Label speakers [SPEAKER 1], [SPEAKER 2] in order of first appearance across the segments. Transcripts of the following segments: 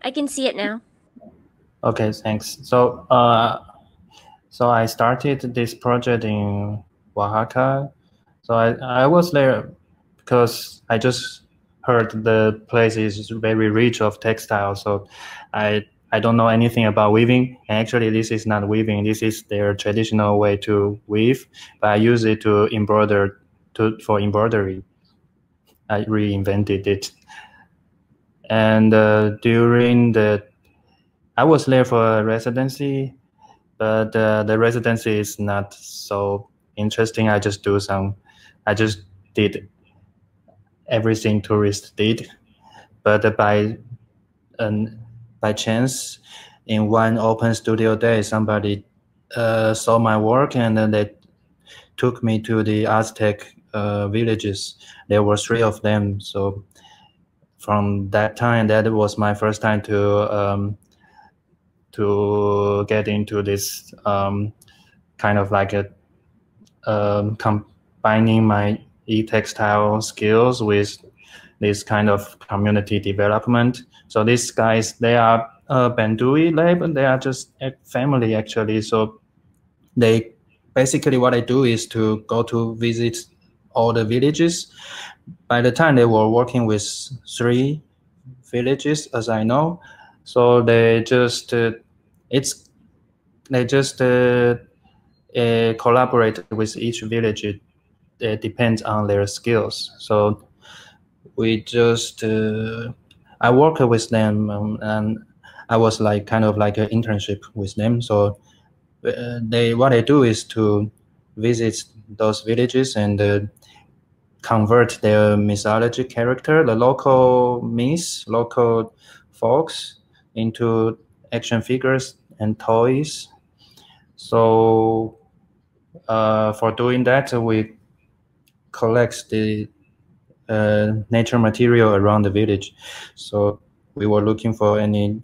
[SPEAKER 1] I can see it now.
[SPEAKER 2] Okay, thanks. So I started this project in Oaxaca. So I was there because I just heard the place is very rich of textile. So I don't know anything about weaving. And actually, this is not weaving. This is their traditional way to weave. But I use it to embroider for embroidery. I reinvented it. And I was there for a residency, but the residency is not so interesting. I just did everything tourists did, but by chance, in one open studio day, somebody saw my work, and then they took me to the Aztec villages. There were 3 of them. So from that time, that was my first time to get into this kind of like combining my e-textile skills with this kind of community development. So these guys, they are Bandui Lab, and they are just a family actually. So they basically, what I do is to go to visit all the villages. By the time they were working with 3 villages, as I know, so they just collaborate with each village. It depends on their skills. So we just I work with them, and I was like kind of like an internship with them. So what they do is to visit those villages and convert their mythology character, the local myths, local folks, into action figures and toys. So for doing that, we collect the nature material around the village. So we were looking for any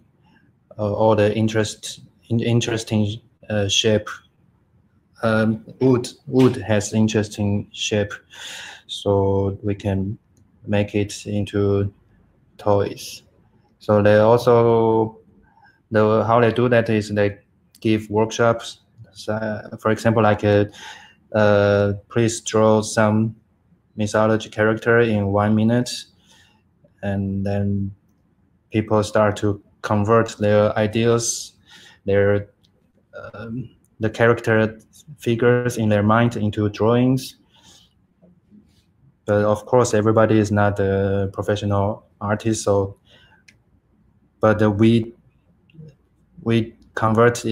[SPEAKER 2] all the interesting shape. Wood has interesting shape, so we can make it into toys. So they also, how they do that is they give workshops. For example, like please draw some mythology character in 1 minute, and then people start to convert their ideas, the character figures in their mind into drawings. But of course, everybody is not a professional artist, so but we convert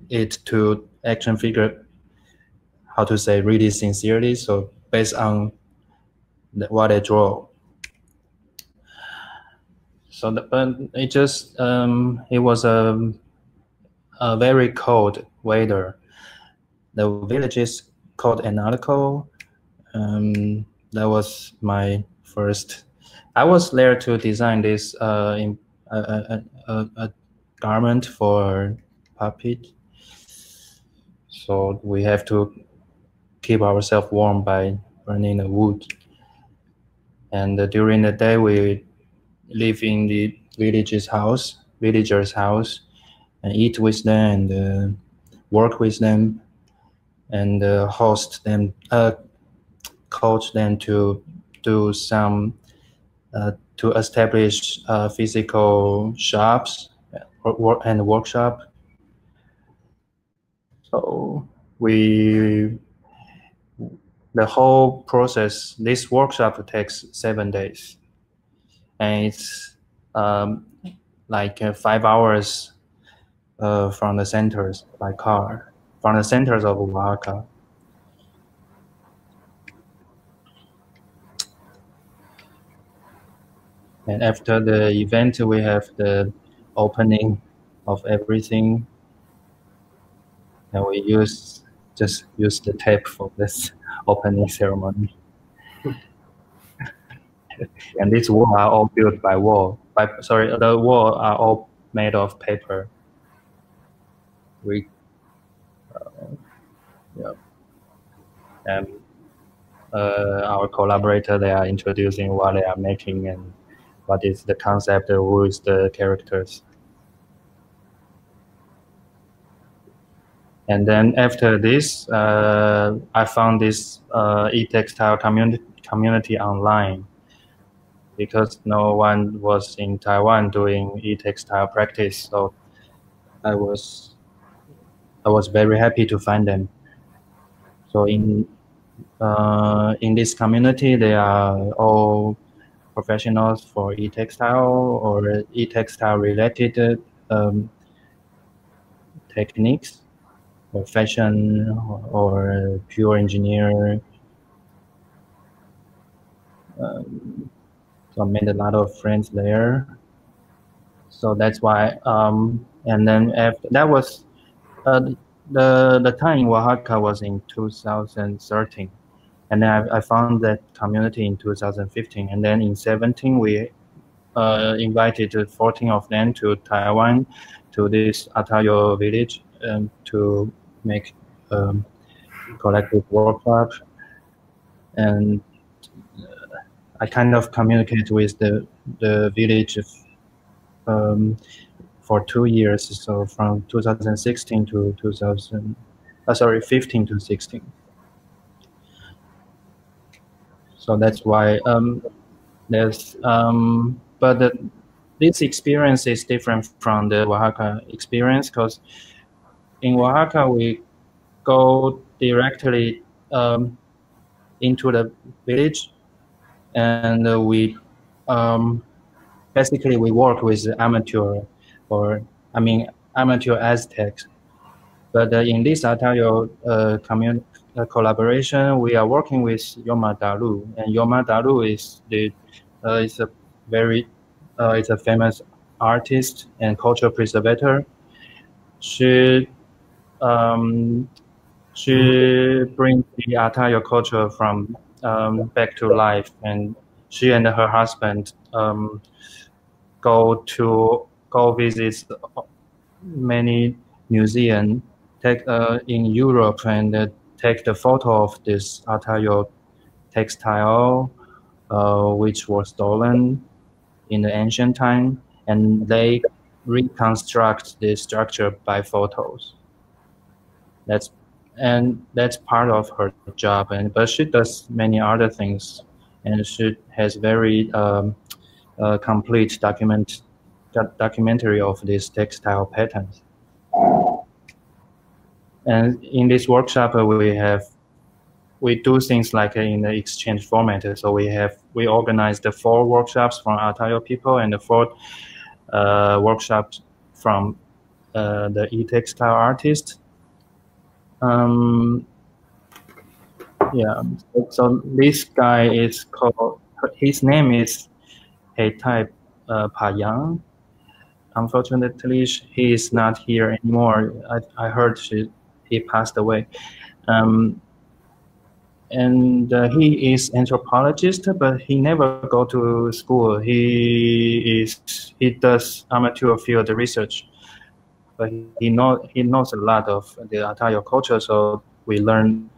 [SPEAKER 2] it to action figure, how to say, really sincerely, so based on what I draw. So it just it was a very cold weather. The village is called Analco. That was my first. I was there to design this a garment for puppet. So we have to keep ourselves warm by burning the wood. And during the day, we live in the villagers' house, and eat with them and work with them, and host them, coach them to do some, to establish physical shops and workshop. So the whole process, this workshop takes 7 days, and it's like 5 hours from the centers by car, from the centers of Oaxaca. And after the event, we have the opening of everything, and we just use the tape for this opening ceremony. And these walls are all built by wall. The walls are all made of paper. And our collaborator, they are introducing what they are making and what is the concept, who is the characters. And then after this, I found this e-textile community online, because no one was in Taiwan doing e-textile practice. So I was very happy to find them. So in this community, they are all professionals for e-textile or e-textile related techniques, or fashion, or pure engineer. So I made a lot of friends there. So that's why, and then after that was, the time in Oaxaca was in 2013. And then I found that community in 2015. And then in 2017, we invited 14 of them to Taiwan, to this Atayo village, to make collective workshop. And I kind of communicate with the village for 2 years, so from 2016 to 15 to 16. So that's why there's but this experience is different from the Oaxaca experience, because in Oaxaca we go directly into the village, and we basically we work with amateur, amateur Aztecs. But in this Atayo collaboration, we are working with Yoma Dalu, and Yoma Dalu is it's a famous artist and cultural preservator. She brings the Atayo culture from back to life, and she and her husband go visit many museums in Europe, and take the photo of this Atayo textile, which was stolen in the ancient time, and they reconstruct the structure by photos. That's part of her job, but she does many other things, and she has very complete documentary of these textile patterns. And in this workshop, we do things like in the exchange format. So we organize the 4 workshops from Atayo people and the 4 workshops from the e-textile artist. Yeah. So this guy is called. His name is Heitai Payang. Unfortunately, he is not here anymore. I heard he passed away. And he is anthropologist, but he never go to school. He does amateur field research, but he knows a lot of the Atayo culture. So we learn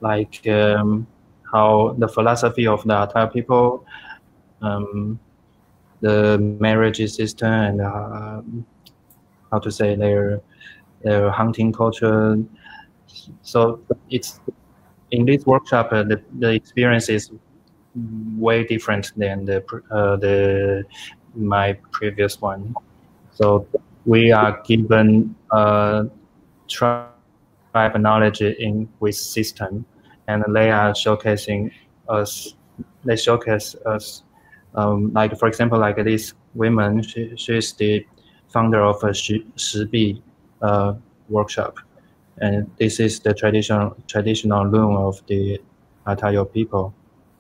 [SPEAKER 2] like how the philosophy of the Atayo people, the marriage system, and how to say their hunting culture. So it's in this workshop, the experience is way different than my previous one. So we are given tribe knowledge with system, and they are showcasing us. They showcase us, like for example, like this woman. She's the founder of a Shih workshop. And this is the traditional loom of the Atayo people.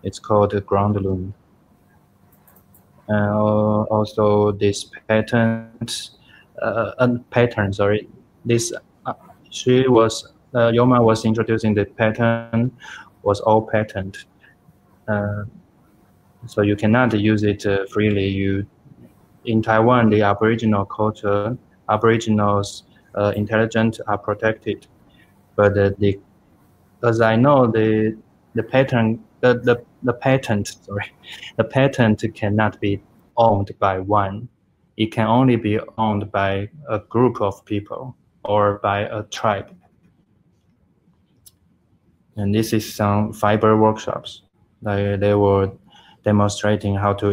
[SPEAKER 2] It's called the ground loom. Also, this pattern. Sorry, this Yoma was introducing the pattern. Was all patent. So you cannot use it freely. In Taiwan, the Aboriginal culture, Aboriginals. Intelligent are protected, but as I know, the patent cannot be owned by one. It can only be owned by a group of people or by a tribe. And this is some fiber workshops. They were demonstrating how to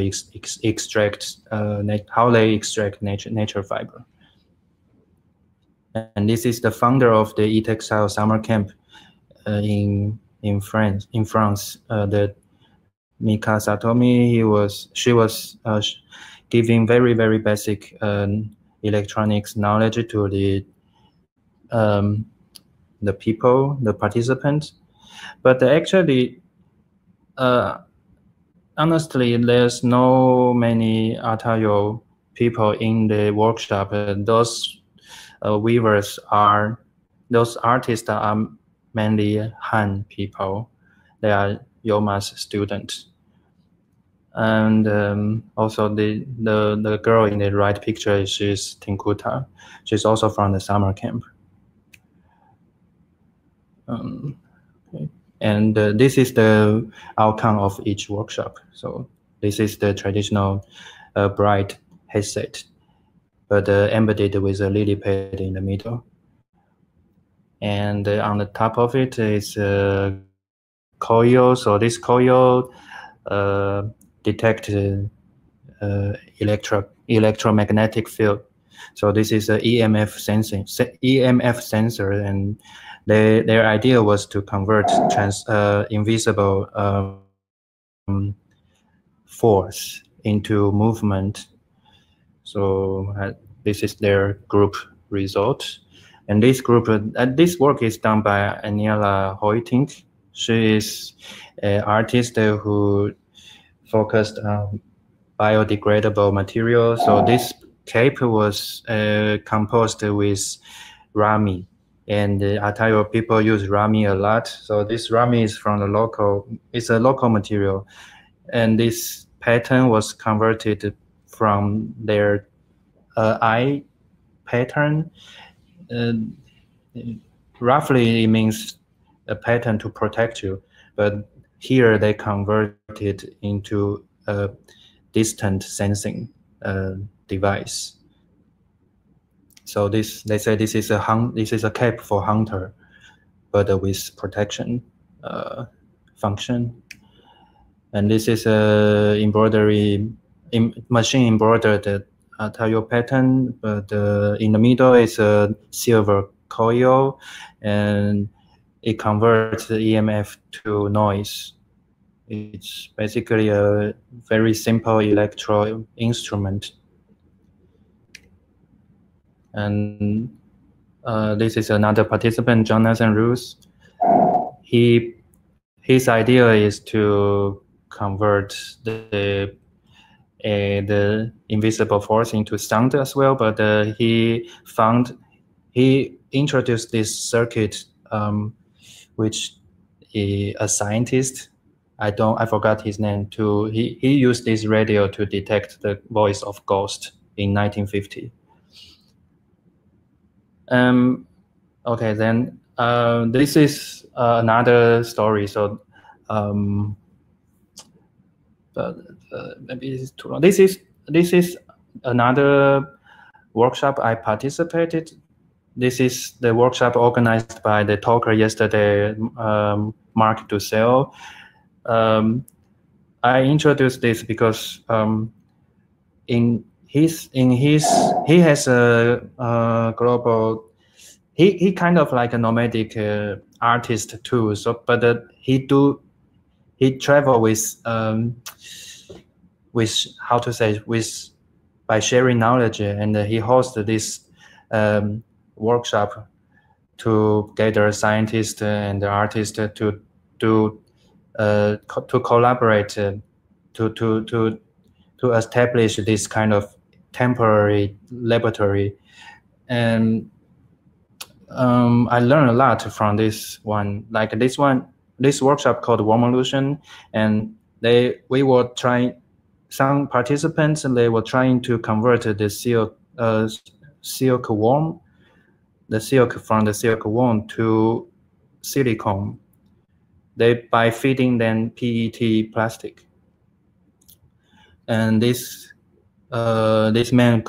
[SPEAKER 2] extract how they extract nature fiber. And this is the founder of the e-textile summer camp in France. The Mika Satomi, she was giving very basic electronics knowledge to the people, the participants. But actually, honestly, there's no many Atayo people in the workshop. Those weavers those artists are mainly Han people. They are Yoma's students. And also the girl in the right picture, she's Tinkuta. She's also from the summer camp. Okay. And this is the outcome of each workshop. So this is the traditional bright headset, but embedded with a lily pad in the middle. And on the top of it is a coil. So this coil detects electromagnetic field. So this is an EMF sensor, and their idea was to convert invisible force into movement. So this is their group result. And this work is done by Aniela Hoytink. She is an artist who focused on biodegradable materials. So this cape was composed with rami, and the Atayo people use rami a lot. So this rami is from it's a local material, and this pattern was converted from their eye pattern. Roughly, it means a pattern to protect you, but here they convert it into a distant sensing device. So they say this is a cape for hunter, but with protection function. And this is a machine embroidered Atayo pattern, but in the middle is a silver coil, and it converts the EMF to noise. It's basically a very simple electro instrument. And this is another participant, Jonathan Roos. His idea is to convert the invisible force into sound as well, but he introduced this circuit, which a scientist, I forgot his name, he used this radio to detect the voice of ghost in 1950. Okay, then this is another story. So maybe it's too long. This is another workshop I participated. This is the workshop organized by the talker yesterday, Mark Dussel. I introduced this because he has a global. He kind of like a nomadic artist too. So, but he travel with how to say, by sharing knowledge, and he hosts this workshop to gather scientists and artists to collaborate to establish this kind of temporary laboratory. And I learned a lot from this one. Like this workshop called Warm Illusion, and some participants, they were trying to convert the silk worm, the silk from the silk worm to silicone. By feeding them PET plastic. And this man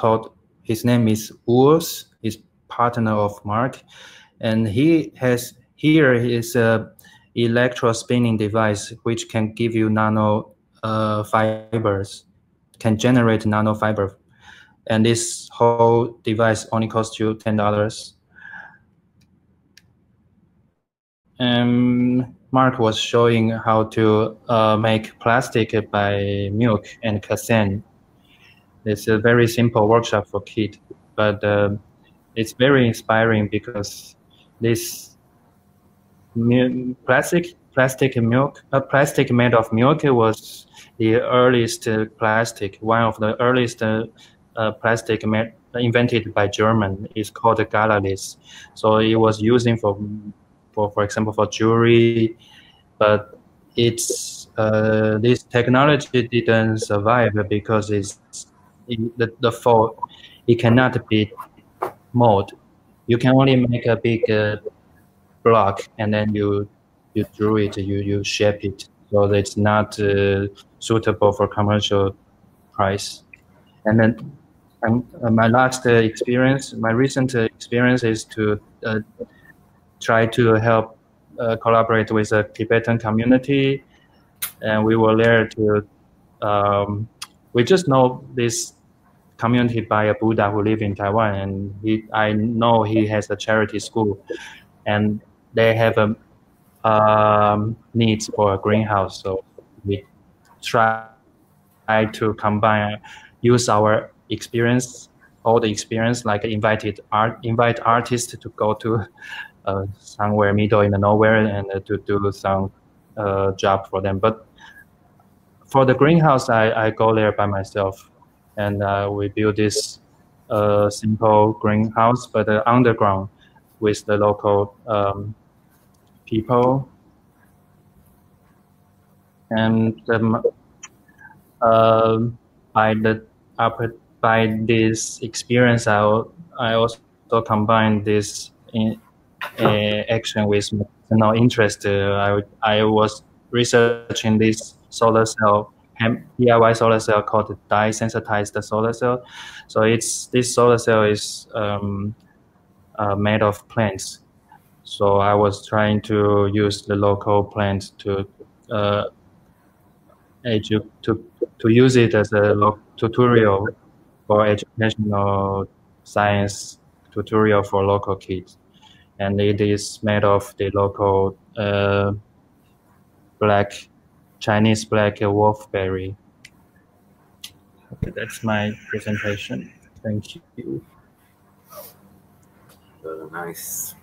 [SPEAKER 2] his name is Urs, he's partner of Mark, and he is electrospinning device which can give you nano fibers, can generate nanofiber, and this whole device only costs you $10. And Mark was showing how to make plastic by milk and casein. It's a very simple workshop for kids, but it's very inspiring because this plastic made of milk was the earliest plastic. One of the earliest plastic invented by German is called Galalis. So it was using for example, for jewelry, but it's this technology didn't survive because the fault, it cannot be mold. You can only make a big block and then you drew it, you shape it. So it's not suitable for commercial price. And then my recent experience is to try to help collaborate with a Tibetan community, and we were there to. We just know this community by a Buddha who lives in Taiwan, and I know he has a charity school, and they have needs for a greenhouse. So we try to use our experience, all the experience, like invite artists to go to somewhere middle in the nowhere and to do some job for them. But for the greenhouse, I go there by myself, and we build this simple greenhouse, but underground with the local people. And by this experience, I also combine this action with personal interest. I was researching this solar cell, DIY solar cell called dye sensitized solar cell. So this solar cell is made of plants. So I was trying to use the local plants to use it as a tutorial for educational science tutorial for local kids. And it is made of the local Chinese black wolfberry. Okay, that's my presentation. Thank you.
[SPEAKER 1] Nice.